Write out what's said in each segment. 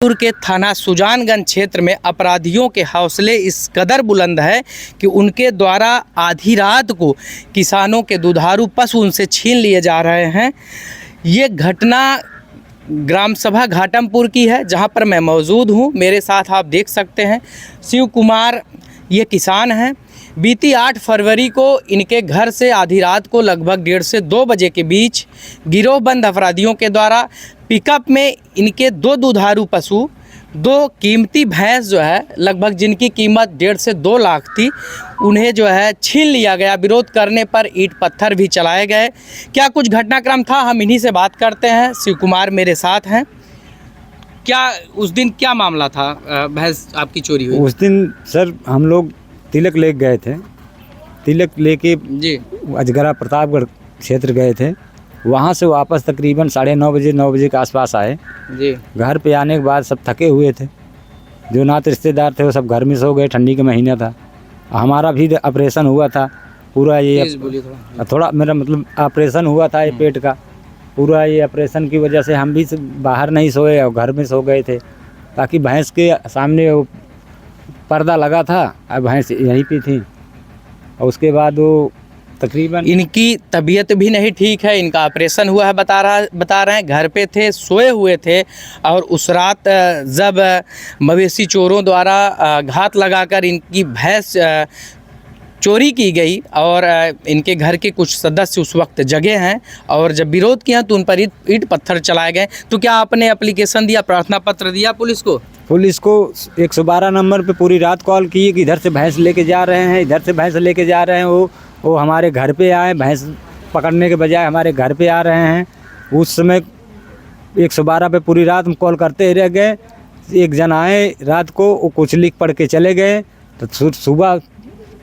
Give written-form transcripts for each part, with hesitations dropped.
गाजीपुर के थाना सुजानगंज क्षेत्र में अपराधियों के हौसले इस कदर बुलंद है कि उनके द्वारा आधी रात को किसानों के दुधारू पशु उनसे छीन लिए जा रहे हैं। ये घटना ग्राम सभा घाटमपुर की है, जहां पर मैं मौजूद हूं। मेरे साथ आप देख सकते हैं शिव कुमार ये किसान हैं। बीती 8 फरवरी को इनके घर से आधी रात को लगभग 1:30 से 2 बजे के बीच गिरोहबंद अपराधियों के द्वारा पिकअप में इनके 2 दुधारू पशु, 2 कीमती भैंस जो है लगभग जिनकी कीमत 1.5 से 2 लाख थी, उन्हें जो है छीन लिया गया। विरोध करने पर ईंट पत्थर भी चलाए गए। क्या कुछ घटनाक्रम था, हम इन्हीं से बात करते हैं। शिव कुमार मेरे साथ हैं। क्या उस दिन क्या मामला था, भैंस आपकी चोरी हुई? उस दिन सर हम लोग तिलक लेके गए थे। तिलक लेके जी अजगरा प्रतापगढ़ क्षेत्र गए थे। वहाँ से वापस तकरीबन 9:30 9 बजे के आसपास आए। जी घर पे आने के बाद सब थके हुए थे। जो नात रिश्तेदार थे वो सब घर में सो गए। ठंडी का महीना था। हमारा भी ऑपरेशन हुआ था पूरा। ये थोड़ा मेरा मतलब ऑपरेशन हुआ था ये पेट का पूरा। ये ऑपरेशन की वजह से हम भी बाहर नहीं सोए और घर में सो गए थे, ताकि भैंस के सामने वो पर्दा लगा था और भैंस यहीं पे थी। और उसके बाद वो तकरीबन इनकी तबीयत भी नहीं ठीक है, इनका ऑपरेशन हुआ है बता रहे हैं। घर पे थे, सोए हुए थे और उस रात जब मवेशी चोरों द्वारा घात लगाकर इनकी भैंस चोरी की गई और इनके घर के कुछ सदस्य उस वक्त जगे हैं और जब विरोध किया तो उन पर ईंट पत्थर चलाए गए। तो क्या आपने एप्लीकेशन दिया, प्रार्थना पत्र दिया पुलिस को? पुलिस को 112 नंबर पे पूरी रात कॉल की कि इधर से भैंस लेके जा रहे हैं, इधर से भैंस लेके जा रहे हैं। वो हमारे घर पे आए, भैंस पकड़ने के बजाय हमारे घर पे आ रहे हैं। उस समय 112 पे पूरी रात हम कॉल करते रह गए। एक जन आए रात को, वो कुछ लिख पढ़ के चले गए। तो सुबह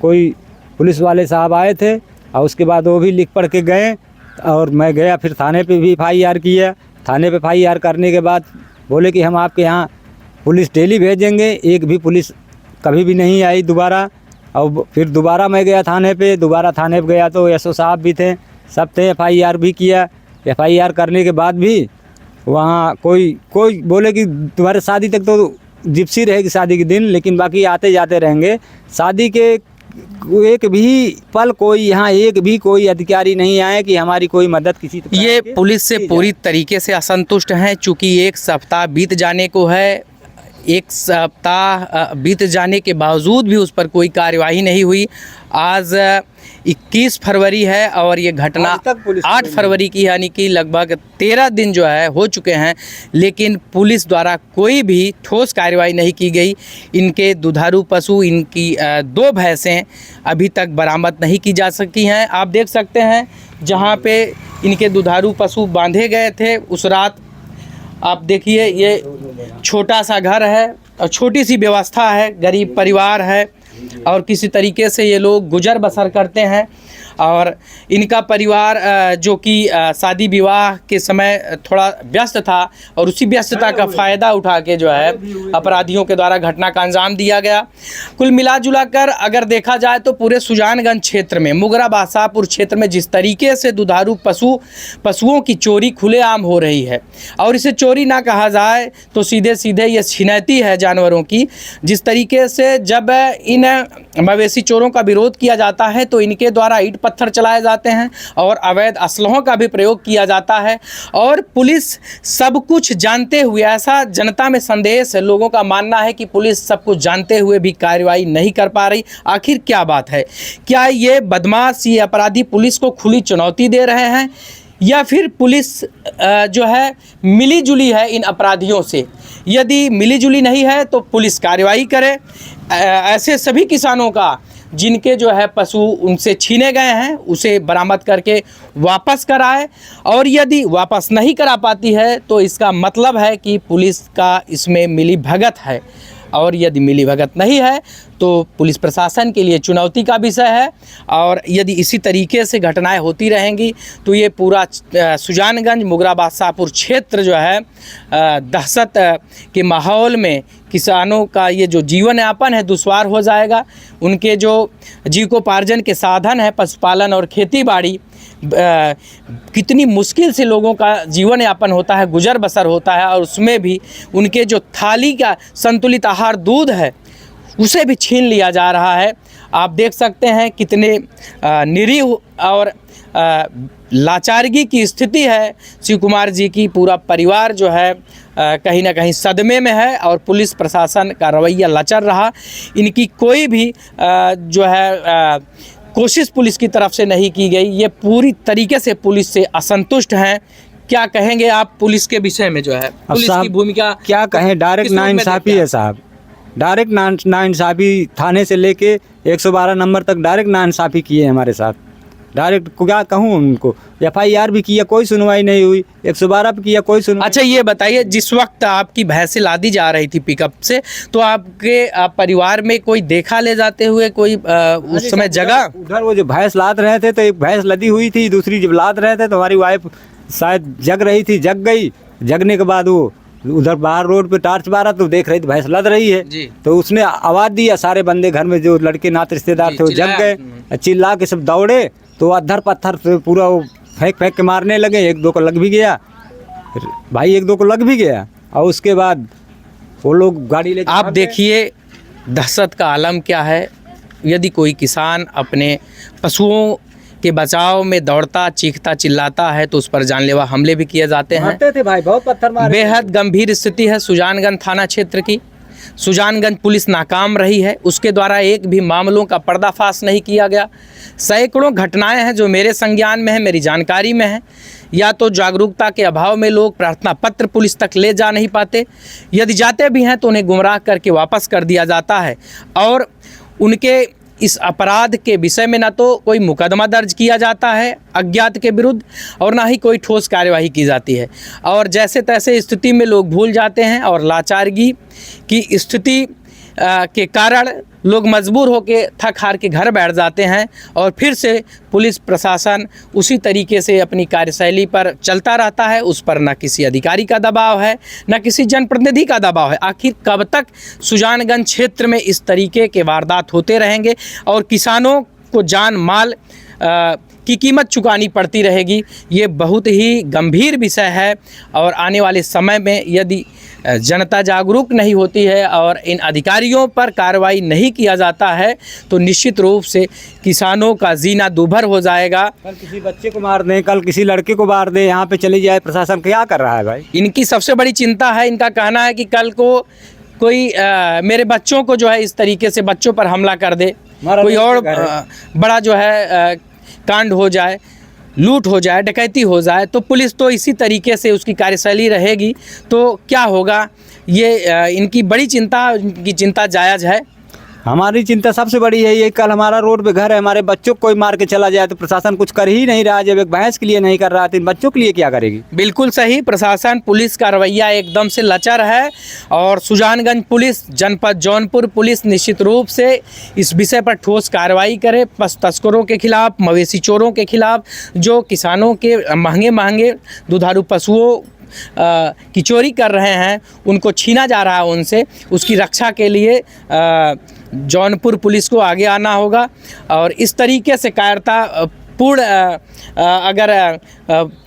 कोई पुलिस वाले साहब आए थे और उसके बाद वो भी लिख पढ़ के गए और मैं गया फिर थाने पे भी FIR किया। थाने पे FIR करने के बाद बोले कि हम आपके यहाँ पुलिस डेली भेजेंगे। एक भी पुलिस कभी भी नहीं आई दोबारा। और फिर दोबारा मैं गया थाने पे। दोबारा थाने पे गया तो SO साहब भी थे, सब थे। FIR भी किया। FIR करने के बाद भी वहाँ कोई बोले कि तुम्हारे शादी तक तो जिप्सी रहेगी शादी के दिन, लेकिन बाकी आते जाते रहेंगे। शादी के एक भी पल कोई अधिकारी नहीं आए कि हमारी कोई मदद किसी तरह। ये पुलिस से पूरी तरीके से असंतुष्ट हैं, चूँकि 1 सप्ताह बीत जाने को है। 1 सप्ताह बीत जाने के बावजूद भी उस पर कोई कार्यवाही नहीं हुई। आज 21 फरवरी है और ये घटना 8 फरवरी की, यानी कि लगभग 13 दिन जो है हो चुके हैं, लेकिन पुलिस द्वारा कोई भी ठोस कार्यवाही नहीं की गई। इनके दुधारू पशु, इनकी 2 भैंसें अभी तक बरामद नहीं की जा सकी हैं। आप देख सकते हैं जहाँ पे इनके दुधारू पशु बांधे गए थे उस रात। आप देखिए ये छोटा सा घर है और छोटी सी व्यवस्था है, गरीब परिवार है और किसी तरीके से ये लोग गुजर बसर करते हैं। और इनका परिवार जो कि शादी विवाह के समय थोड़ा व्यस्त था और उसी व्यस्तता का फ़ायदा उठा के जो है अपराधियों के द्वारा घटना का अंजाम दिया गया। कुल मिला जुला कर अगर देखा जाए तो पूरे सुजानगंज क्षेत्र में, मुगरा बादशाहपुर क्षेत्र में जिस तरीके से दुधारू पशुओं की चोरी खुलेआम हो रही है, और इसे चोरी ना कहा जाए तो सीधे सीधे ये छिनैती है जानवरों की। जिस तरीके से जब इन मवेशी चोरों का विरोध किया जाता है तो इनके द्वारा ईंट पत्थर चलाए जाते हैं और अवैध असलहों का भी प्रयोग किया जाता है। और पुलिस सब कुछ जानते हुए, ऐसा जनता में संदेश है, लोगों का मानना है कि पुलिस सब कुछ जानते हुए भी कार्रवाई नहीं कर पा रही। आखिर क्या बात है? क्या ये बदमाश, ये अपराधी पुलिस को खुली चुनौती दे रहे हैं या फिर पुलिस जो है मिली जुली है इन अपराधियों से? यदि मिली जुली नहीं है तो पुलिस कार्रवाई करे। ऐसे सभी किसानों का जिनके जो है पशु उनसे छीने गए हैं उसे बरामद करके वापस कराए। और यदि वापस नहीं करा पाती है तो इसका मतलब है कि पुलिस का इसमें मिलीभगत है। और यदि मिलीभगत नहीं है तो पुलिस प्रशासन के लिए चुनौती का विषय है। और यदि इसी तरीके से घटनाएं होती रहेंगी तो ये पूरा सुजानगंज मुगरा बादशाहपुर क्षेत्र जो है दहशत के माहौल में किसानों का ये जो जीवन यापन है दुश्वार हो जाएगा। उनके जो जीविकोपार्जन के साधन है पशुपालन और खेती बाड़ी, कितनी मुश्किल से लोगों का जीवन यापन होता है, गुजर बसर होता है, और उसमें भी उनके जो थाली का संतुलित आहार दूध है उसे भी छीन लिया जा रहा है। आप देख सकते हैं कितने निरीह और लाचारगी की स्थिति है शिव कुमार जी की। पूरा परिवार जो है कहीं ना कहीं सदमे में है और पुलिस प्रशासन का रवैया लचर रहा। इनकी कोई भी जो है कोशिश पुलिस की तरफ से नहीं की गई। ये पूरी तरीके से पुलिस से असंतुष्ट हैं। क्या कहेंगे आप पुलिस के विषय में, जो है पुलिस की भूमिका क्या कहें? डायरेक्ट नाइंसाफ़ी है साहब, डायरेक्ट नाइंसाफ़ी। थाने से लेके 112 नंबर तक डायरेक्ट नाइंसाफ़ी किए हमारे साथ। डायरेक्ट क्या कहूँ उनको, FIR भी किया, कोई सुनवाई नहीं हुई। 112 पे किया, कोई सुनवाई। अच्छा ये बताइए, जिस वक्त आपकी भैंसें लादी जा रही थी पिकअप से, तो आपके परिवार में कोई देखा ले जाते हुए, कोई उस समय जगह? उधर वो जो भैंस लाद रहे थे तो एक भैंस लदी हुई थी, दूसरी जब लाद रहे थे तो हमारी वाइफ शायद जग रही थी, जग गई। जगने के बाद वो उधर बाहर रोड पे टार्च मारा तो देख रही थी भैंस लद रही है जी। तो उसने आवाज़ दिया। सारे बंदे घर में जो लड़के नाते रिश्तेदार थे वो जग गए, चिल्ला के सब दौड़े तो अद्धर पत्थर से पूरा वो फेंक के मारने लगे। एक दो को लग भी गया भाई, एक दो को लग भी गया। और उसके बाद वो लोग गाड़ी ले, आप देखिए दहशत का आलम क्या है। यदि कोई किसान अपने पशुओं के बचाव में दौड़ता, चीखता, चिल्लाता है तो उस पर जानलेवा हमले भी किए जाते हैं। मारते थे भाई, बहुत पत्थर मारे। बेहद गंभीर स्थिति है सुजानगंज थाना क्षेत्र की। सुजानगंज पुलिस नाकाम रही है, उसके द्वारा एक भी मामलों का पर्दाफाश नहीं किया गया। सैकड़ों घटनाएं हैं जो मेरे संज्ञान में है, मेरी जानकारी में है। या तो जागरूकता के अभाव में लोग प्रार्थना पत्र पुलिस तक ले जा नहीं पाते, यदि जाते भी हैं तो उन्हें गुमराह करके वापस कर दिया जाता है, और उनके इस अपराध के विषय में ना तो कोई मुकदमा दर्ज किया जाता है अज्ञात के विरुद्ध, और ना ही कोई ठोस कार्यवाही की जाती है। और जैसे तैसे स्थिति में लोग भूल जाते हैं, और लाचारगी की स्थिति के कारण लोग मजबूर होकर थक हार के घर बैठ जाते हैं, और फिर से पुलिस प्रशासन उसी तरीके से अपनी कार्यशैली पर चलता रहता है। उस पर न किसी अधिकारी का दबाव है, न किसी जनप्रतिनिधि का दबाव है। आखिर कब तक सुजानगंज क्षेत्र में इस तरीके के वारदात होते रहेंगे और किसानों को जान माल की कीमत चुकानी पड़ती रहेगी? ये बहुत ही गंभीर विषय है, और आने वाले समय में यदि जनता जागरूक नहीं होती है और इन अधिकारियों पर कार्रवाई नहीं किया जाता है तो निश्चित रूप से किसानों का जीना दूभर हो जाएगा। कल किसी बच्चे को मार दें, कल किसी लड़के को मार दें, यहाँ पे चली जाए। प्रशासन क्या कर रहा है भाई? इनकी सबसे बड़ी चिंता है, इनका कहना है कि कल को कोई मेरे बच्चों को जो है इस तरीके से बच्चों पर हमला कर दे, कोई और बड़ा जो है कांड हो जाए, लूट हो जाए, डकैती हो जाए, तो पुलिस तो इसी तरीके से उसकी कार्यशैली रहेगी। तो क्या होगा? ये इनकी बड़ी चिंता, इनकी चिंता जायज़ है। हमारी चिंता सबसे बड़ी है ये, कल हमारा रोड पे घर है, हमारे बच्चों को कोई मार के चला जाए तो प्रशासन कुछ कर ही नहीं रहा। जब एक भैंस के लिए नहीं कर रहा तो इन बच्चों के लिए क्या करेगी? बिल्कुल सही, प्रशासन पुलिस का रवैया एकदम से लचर है, और सुजानगंज पुलिस, जनपद जौनपुर पुलिस निश्चित रूप से इस विषय पर ठोस कार्रवाई करे। पशु तस्करों के खिलाफ, मवेशी चोरों के खिलाफ, जो किसानों के महंगे महंगे दुधारू पशुओं की चोरी कर रहे हैं, उनको छीना जा रहा है उनसे, उसकी रक्षा के लिए जौनपुर पुलिस को आगे आना होगा। और इस तरीके से कायरता पूर्ण अगर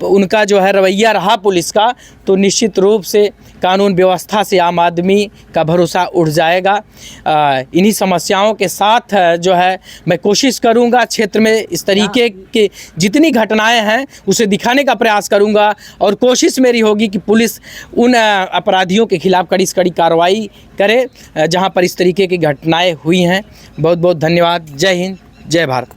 उनका जो है रवैया रहा पुलिस का, तो निश्चित रूप से कानून व्यवस्था से आम आदमी का भरोसा उठ जाएगा। इन्हीं समस्याओं के साथ जो है मैं कोशिश करूंगा क्षेत्र में इस तरीके के जितनी घटनाएं हैं उसे दिखाने का प्रयास करूंगा, और कोशिश मेरी होगी कि पुलिस उन अपराधियों के खिलाफ कड़ी से कड़ी कार्रवाई करे जहां पर इस तरीके की घटनाएं हुई हैं। बहुत बहुत धन्यवाद। जय हिंद, जय भारत।